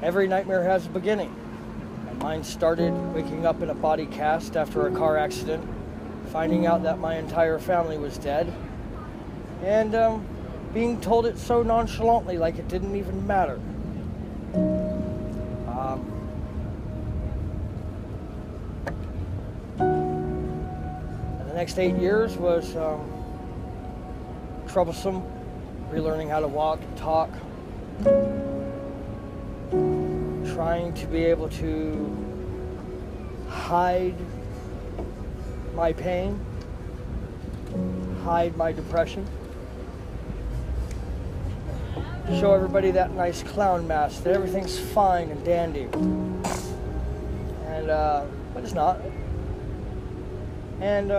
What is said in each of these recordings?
Every nightmare has a beginning. And mine started waking up in a body cast after a car accident, finding out that my entire family was dead, and being told it so nonchalantly, like it didn't even matter. The next 8 years was troublesome, relearning how to walk and talk, trying to be able to hide my pain, hide my depression, show everybody that nice clown mask that everything's fine and dandy, and but it's not. And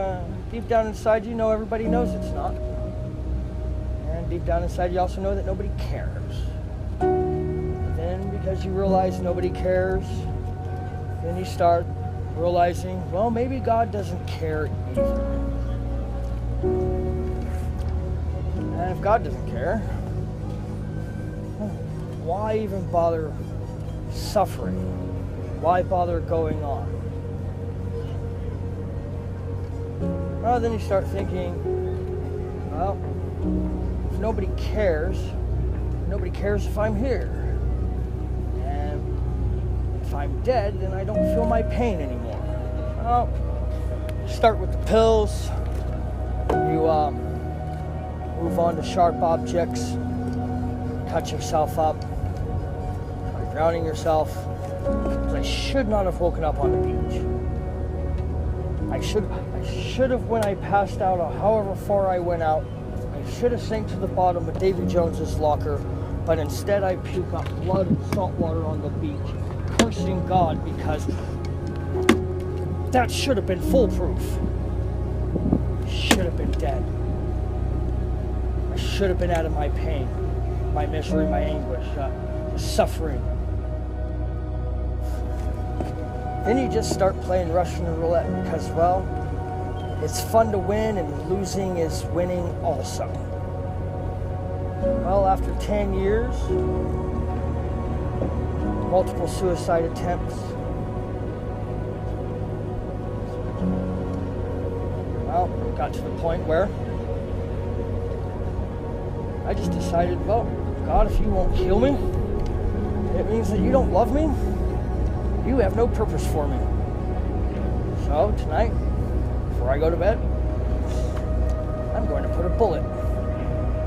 deep down inside, you know everybody knows it's not. And deep down inside, you also know that nobody cares. And then, because you realize nobody cares, then you start realizing, well, maybe God doesn't care either. And if God doesn't care, why even bother suffering? Why bother going on? Well, then you start thinking, well, if nobody cares if I'm here. And if I'm dead, then I don't feel my pain anymore. Well, start with the pills. You move on to sharp objects, cut yourself up, try drowning yourself. Because I should not have woken up on the beach. I should have, when I passed out, or however far I went out, I should have sank to the bottom of Davy Jones's locker, but instead I puke up blood and salt water on the beach, cursing God because that should have been foolproof. I should have been dead. I should have been out of my pain, my misery, my anguish, suffering. Then you just start playing Russian roulette because, well, it's fun to win and losing is winning also. Well, after 10 years, multiple suicide attempts, well, got to the point where I just decided, well, God, if you won't heal me, it means that you don't love me. You have no purpose for me. So tonight, before I go to bed, I'm going to put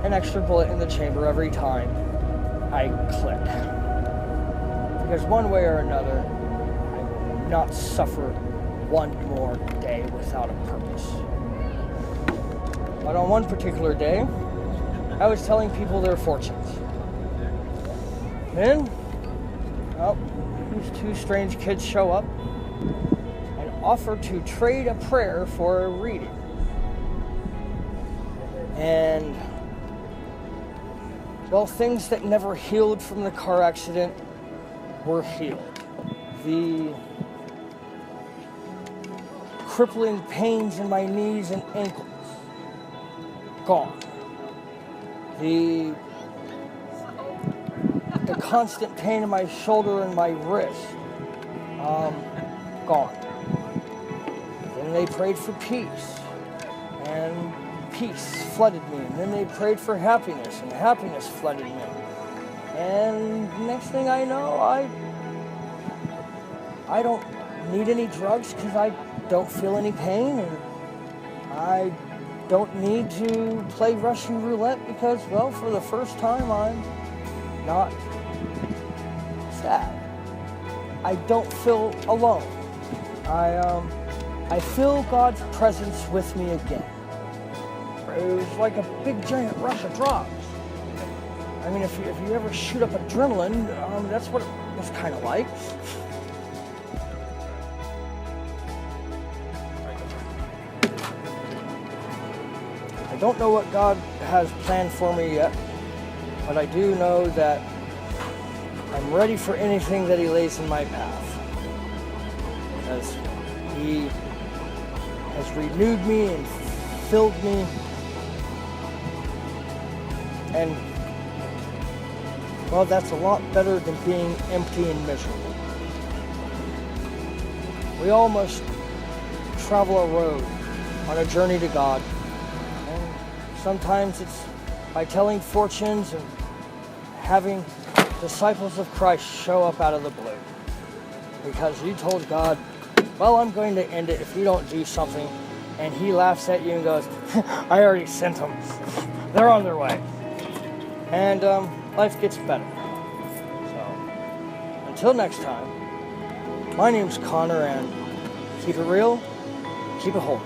an extra bullet in the chamber every time I click. Because one way or another, I will not suffer one more day without a purpose. But on one particular day, I was telling people their fortunes. Then, well, these two strange kids show up and offer to trade a prayer for a reading. And, well, things that never healed from the car accident were healed. The crippling pains in my knees and ankles, gone. The constant pain in my shoulder and my wrist, gone. Then they prayed for peace, and peace flooded me. And then they prayed for happiness, and happiness flooded me. And next thing I know, I don't need any drugs because I don't feel any pain, and I don't need to play Russian roulette because, well, for the first time, I'm not sad. I don't feel alone. I feel God's presence with me again. It was like a big giant rush of drugs. I mean, if you ever shoot up adrenaline, that's what it was kind of like. I don't know what God has planned for me yet, but I do know that I'm ready for anything that He lays in my path. Because He has renewed me and filled me and well, that's a lot better than being empty and miserable. We all must travel a road on a journey to God. And sometimes it's by telling fortunes and having disciples of Christ show up out of the blue. Because you told God, well, I'm going to end it if you don't do something. And he laughs at you and goes, I already sent them. They're on their way. And life gets better. So, until next time, my name's Connor, and keep it real, keep it holy.